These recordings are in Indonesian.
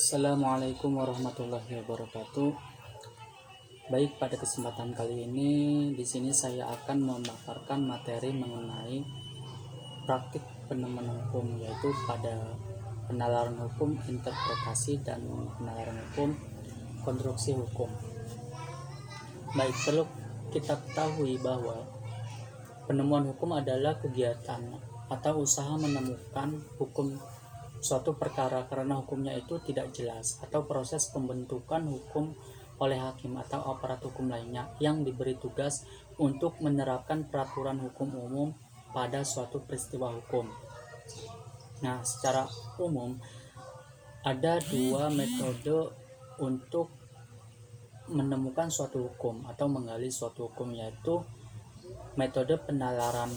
Assalamualaikum warahmatullahi wabarakatuh. Baik, pada kesempatan kali ini di sini saya akan memaparkan materi mengenai praktik penemuan hukum, yaitu pada penalaran hukum, interpretasi, dan penalaran hukum, konstruksi hukum. Baik, perlu kita ketahui bahwa penemuan hukum adalah kegiatan atau usaha menemukan hukum suatu perkara karena hukumnya itu tidak jelas, atau proses pembentukan hukum oleh hakim atau aparat hukum lainnya yang diberi tugas untuk menerapkan peraturan hukum umum pada suatu peristiwa hukum. Nah, secara umum ada dua metode untuk menemukan suatu hukum atau menggali suatu hukum, yaitu metode penalaran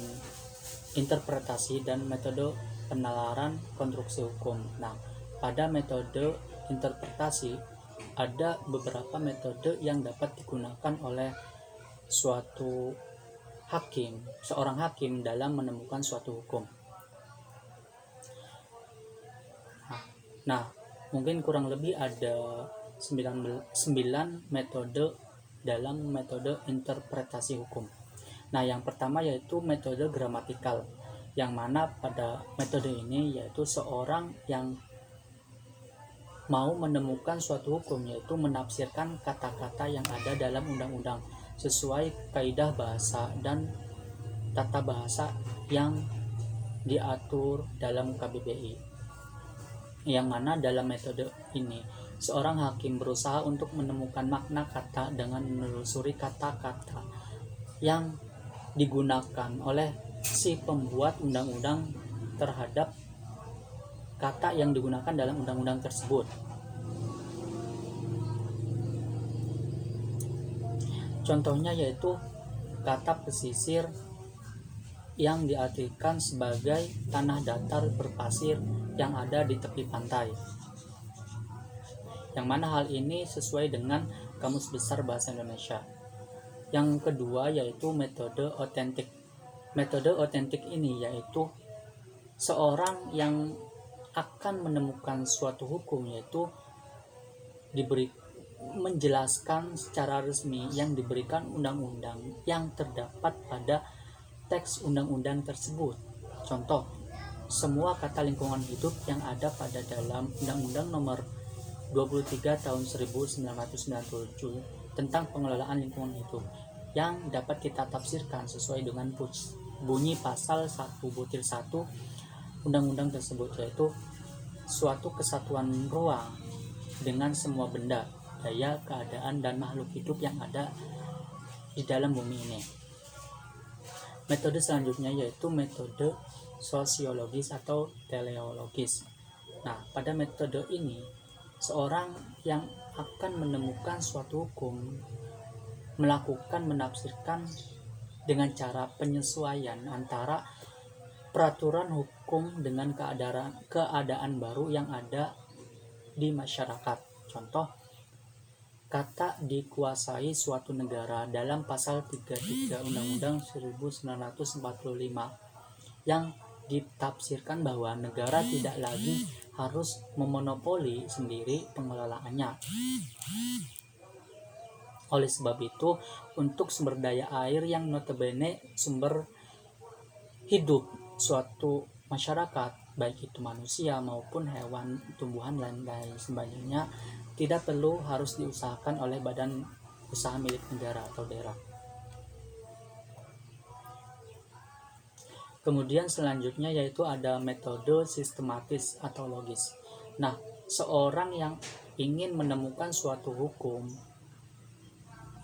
interpretasi dan metode penalaran konstruksi hukum. Nah, pada metode interpretasi ada beberapa metode yang dapat digunakan oleh seorang hakim dalam menemukan suatu hukum. Nah, mungkin kurang lebih ada 9 metode dalam metode interpretasi hukum. Nah, yang pertama yaitu metode gramatikal, yang mana pada metode ini yaitu seorang yang mau menemukan suatu hukum, yaitu menafsirkan kata-kata yang ada dalam undang-undang sesuai kaidah bahasa dan tata bahasa yang diatur dalam KBBI. Yang mana dalam metode ini seorang hakim berusaha untuk menemukan makna kata dengan menelusuri kata-kata yang digunakan oleh si pembuat undang-undang terhadap kata yang digunakan dalam undang-undang tersebut. Contohnya yaitu kata pesisir yang diartikan sebagai tanah datar berpasir yang ada di tepi pantai, yang mana hal ini sesuai dengan Kamus Besar Bahasa Indonesia. Yang kedua yaitu metode otentik. Metode otentik ini yaitu seorang yang akan menemukan suatu hukum, yaitu menjelaskan secara resmi yang diberikan undang-undang yang terdapat pada teks undang-undang tersebut. Contoh, semua kata lingkungan hidup yang ada pada dalam Undang-Undang Nomor 23 Tahun 1997 tentang pengelolaan lingkungan hidup yang dapat kita tafsirkan sesuai dengan bunyi pasal 1 butir 1 undang-undang tersebut, yaitu suatu kesatuan ruang dengan semua benda, daya, keadaan, dan makhluk hidup yang ada di dalam bumi ini. Metode selanjutnya yaitu metode sosiologis atau teleologis. Nah, pada metode ini seorang yang akan menemukan suatu hukum melakukan menafsirkan dengan cara penyesuaian antara peraturan hukum dengan keadaan baru yang ada di masyarakat. Contoh, kata dikuasai suatu negara dalam pasal 33 Undang-Undang 1945 yang ditafsirkan bahwa negara tidak lagi harus memonopoli sendiri pengelolaannya. Oleh sebab itu, untuk sumber daya air yang notabene sumber hidup suatu masyarakat, baik itu manusia maupun hewan, tumbuhan, dan lain sebagainya, tidak perlu harus diusahakan oleh badan usaha milik negara atau daerah. Kemudian selanjutnya yaitu ada metode sistematis atau logis. Nah, seorang yang ingin menemukan suatu hukum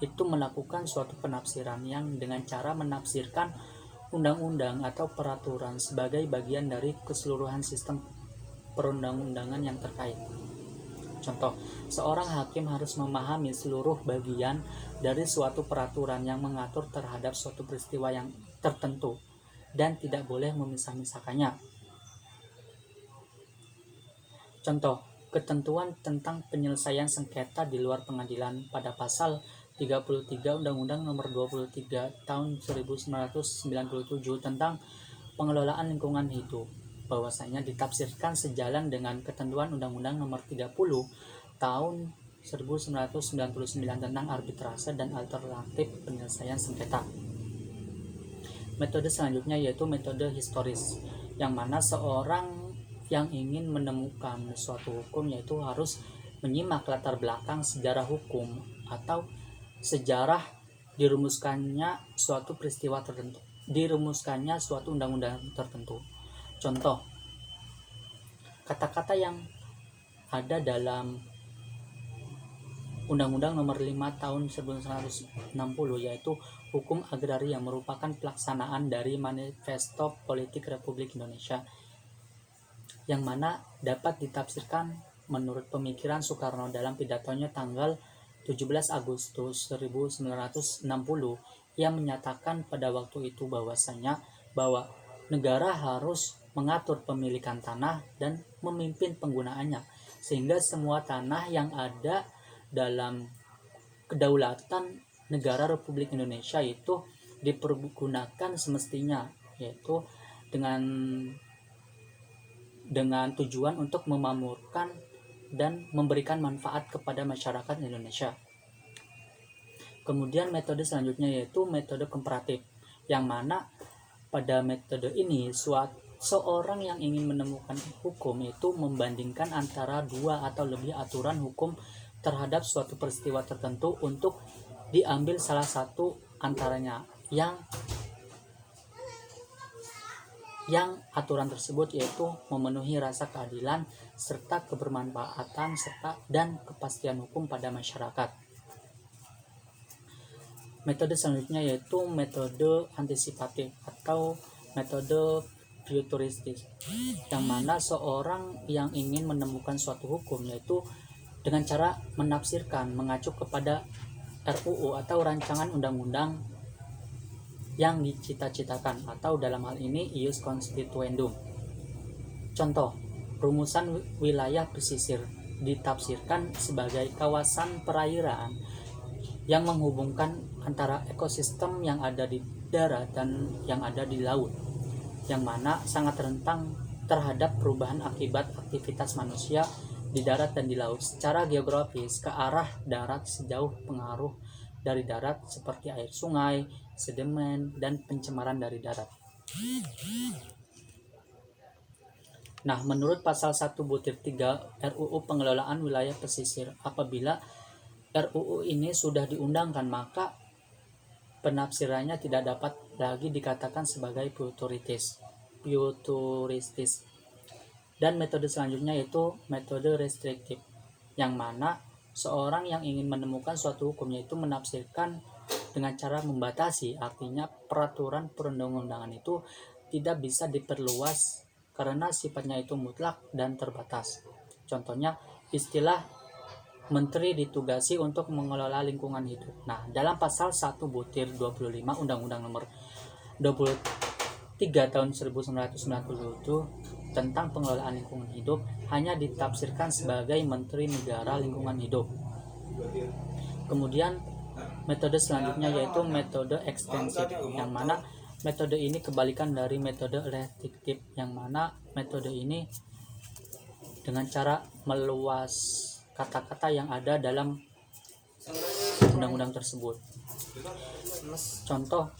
itu melakukan suatu penafsiran yang dengan cara menafsirkan undang-undang atau peraturan sebagai bagian dari keseluruhan sistem perundang-undangan yang terkait. Contoh, seorang hakim harus memahami seluruh bagian dari suatu peraturan yang mengatur terhadap suatu peristiwa yang tertentu dan tidak boleh memisah-misahkannya. Contoh, ketentuan tentang penyelesaian sengketa di luar pengadilan pada pasal 33 Undang-Undang Nomor 23 Tahun 1997 tentang pengelolaan lingkungan hidup bahwasanya ditafsirkan sejalan dengan ketentuan Undang-Undang Nomor 30 Tahun 1999 tentang arbitrase dan alternatif penyelesaian sengketa. Metode selanjutnya yaitu metode historis, yang mana seorang yang ingin menemukan suatu hukum yaitu harus menyimak latar belakang sejarah hukum atau sejarah dirumuskannya suatu peristiwa tertentu, dirumuskannya suatu undang-undang tertentu. Contoh, kata-kata yang ada dalam Undang-Undang Nomor 5 Tahun 1960 yaitu hukum agraria merupakan pelaksanaan dari Manifesto Politik Republik Indonesia, yang mana dapat ditafsirkan menurut pemikiran Soekarno dalam pidatonya tanggal 17 Agustus 1960. Ia menyatakan pada waktu itu bahwa negara harus mengatur pemilikan tanah dan memimpin penggunaannya, sehingga semua tanah yang ada dalam kedaulatan negara Republik Indonesia itu dipergunakan semestinya, yaitu dengan tujuan untuk memakmurkan dan memberikan manfaat kepada masyarakat Indonesia. Kemudian metode selanjutnya yaitu metode komparatif, yang mana pada metode ini seorang yang ingin menemukan hukum itu membandingkan antara dua atau lebih aturan hukum terhadap suatu peristiwa tertentu untuk diambil salah satu antaranya yang aturan tersebut yaitu memenuhi rasa keadilan serta kebermanfaatan dan kepastian hukum pada masyarakat. Metode selanjutnya yaitu metode antisipatif atau metode futuristis, yang mana seorang yang ingin menemukan suatu hukum yaitu dengan cara menafsirkan mengacu kepada RUU atau rancangan undang-undang yang dicita-citakan, atau dalam hal ini ius constituendum. Contoh, rumusan wilayah pesisir ditafsirkan sebagai kawasan perairan yang menghubungkan antara ekosistem yang ada di darat dan yang ada di laut, yang mana sangat rentan terhadap perubahan akibat aktivitas manusia di darat dan di laut. Secara geografis, ke arah darat sejauh pengaruh dari darat seperti air sungai, sedimen, dan pencemaran dari darat. Nah, menurut pasal 1/3 RUU Pengelolaan Wilayah Pesisir, apabila RUU ini sudah diundangkan, maka penafsirannya tidak dapat lagi dikatakan sebagai futuristis. Dan metode selanjutnya yaitu metode restriktif, yang mana seorang yang ingin menemukan suatu hukum yaitu menafsirkan dengan cara membatasi, artinya peraturan perundang-undangan itu tidak bisa diperluas karena sifatnya itu mutlak dan terbatas. Contohnya istilah menteri ditugasi untuk mengelola lingkungan hidup. Nah, dalam pasal 1/25 Undang-Undang Nomor 23 Tahun 1997 tentang pengelolaan lingkungan hidup hanya ditafsirkan sebagai Menteri Negara Lingkungan Hidup. Kemudian metode selanjutnya yaitu metode ekstensif, yang mana metode ini kebalikan dari metode restriktif, yang mana metode ini dengan cara meluas kata-kata yang ada dalam undang-undang tersebut. Contoh,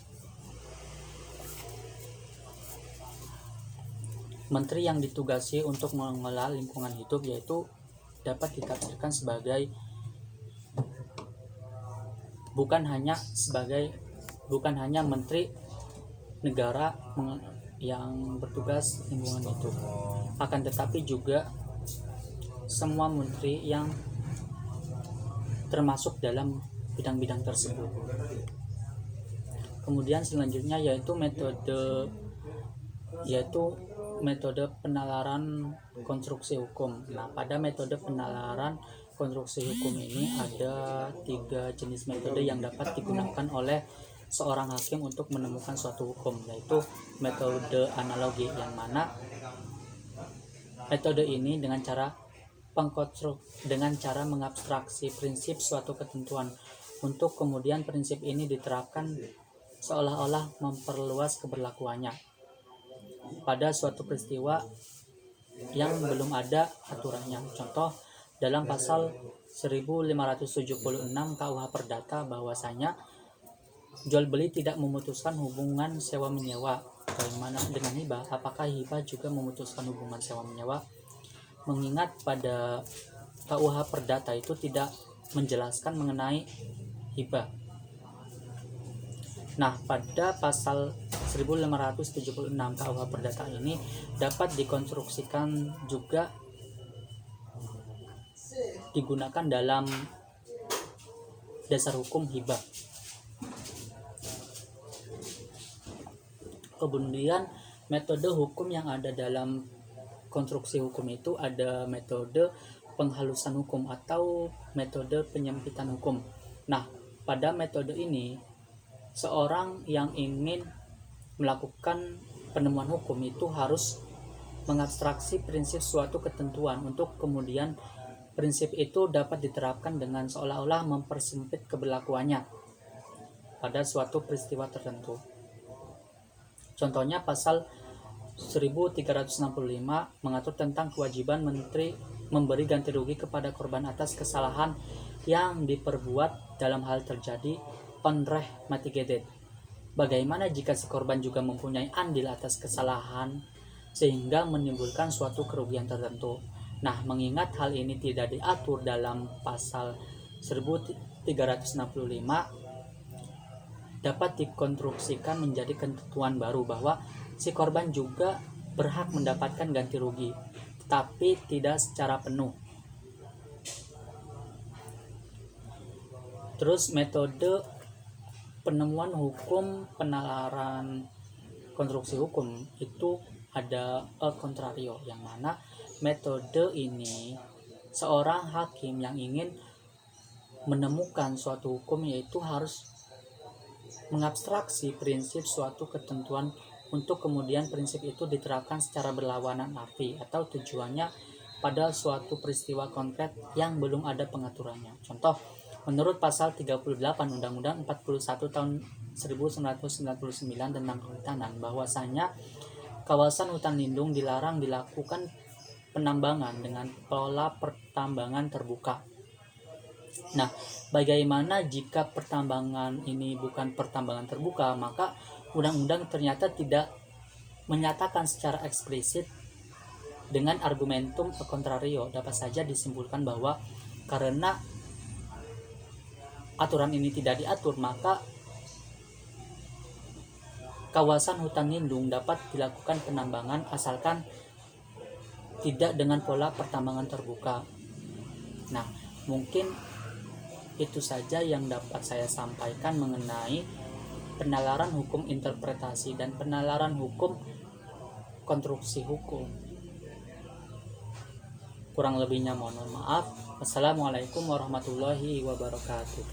menteri yang ditugasi untuk mengelola lingkungan hidup yaitu dapat ditafsirkan sebagai bukan hanya menteri negara yang bertugas lingkungan hidup, akan tetapi juga semua menteri yang termasuk dalam bidang-bidang tersebut. Kemudian selanjutnya yaitu metode penalaran konstruksi hukum. Nah, pada metode penalaran konstruksi hukum ini ada 3 jenis metode yang dapat digunakan oleh seorang hakim untuk menemukan suatu hukum, yaitu metode analogi, yang mana metode ini dengan cara mengabstraksi prinsip suatu ketentuan untuk kemudian prinsip ini diterapkan seolah-olah memperluas keberlakuannya. pada suatu peristiwa yang belum ada aturannya. Contoh dalam pasal 1576 KUH Perdata bahwasanya jual beli tidak memutuskan hubungan sewa menyewa. Bagaimana dengan hibah? Apakah hibah juga memutuskan hubungan sewa menyewa? Mengingat pada KUH Perdata itu tidak menjelaskan mengenai hibah. Nah, pada pasal 1576 KUH Perdata ini dapat dikonstruksikan juga digunakan dalam dasar hukum hibah. Kemudian metode hukum yang ada dalam konstruksi hukum itu ada metode penghalusan hukum atau metode penyempitan hukum. Nah, pada metode ini seorang yang ingin melakukan penemuan hukum itu harus mengabstraksi prinsip suatu ketentuan untuk kemudian prinsip itu dapat diterapkan dengan seolah-olah mempersempit keberlakuannya pada suatu peristiwa tertentu. Contohnya pasal 1365 mengatur tentang kewajiban menteri memberi ganti rugi kepada korban atas kesalahan yang diperbuat dalam hal terjadi onreh mitigated. Bagaimana jika si korban juga mempunyai andil atas kesalahan sehingga menimbulkan suatu kerugian tertentu. Nah, mengingat hal ini tidak diatur dalam pasal 1365, dapat dikonstruksikan menjadi ketentuan baru bahwa si korban juga berhak mendapatkan ganti rugi, tapi tidak secara penuh. Terus metode penemuan hukum, penalaran konstruksi hukum itu ada a contrario, yang mana metode ini seorang hakim yang ingin menemukan suatu hukum yaitu harus mengabstraksi prinsip suatu ketentuan untuk kemudian prinsip itu diterapkan secara berlawanan arti atau tujuannya pada suatu peristiwa konkret yang belum ada pengaturannya. Contoh, menurut pasal 38 Undang-Undang 41 tahun 1999 tentang kehutanan bahwasanya kawasan hutan lindung dilarang dilakukan penambangan dengan pola pertambangan terbuka. Nah, bagaimana jika pertambangan ini bukan pertambangan terbuka? Maka undang-undang ternyata tidak menyatakan secara eksplisit dengan argumentum contrario. Dapat saja disimpulkan bahwa karena aturan ini tidak diatur, maka kawasan hutan lindung dapat dilakukan penambangan asalkan tidak dengan pola pertambangan terbuka. Nah, mungkin itu saja yang dapat saya sampaikan mengenai penalaran hukum interpretasi dan penalaran hukum konstruksi hukum. Kurang lebihnya mohon maaf. Wassalamualaikum warahmatullahi wabarakatuh.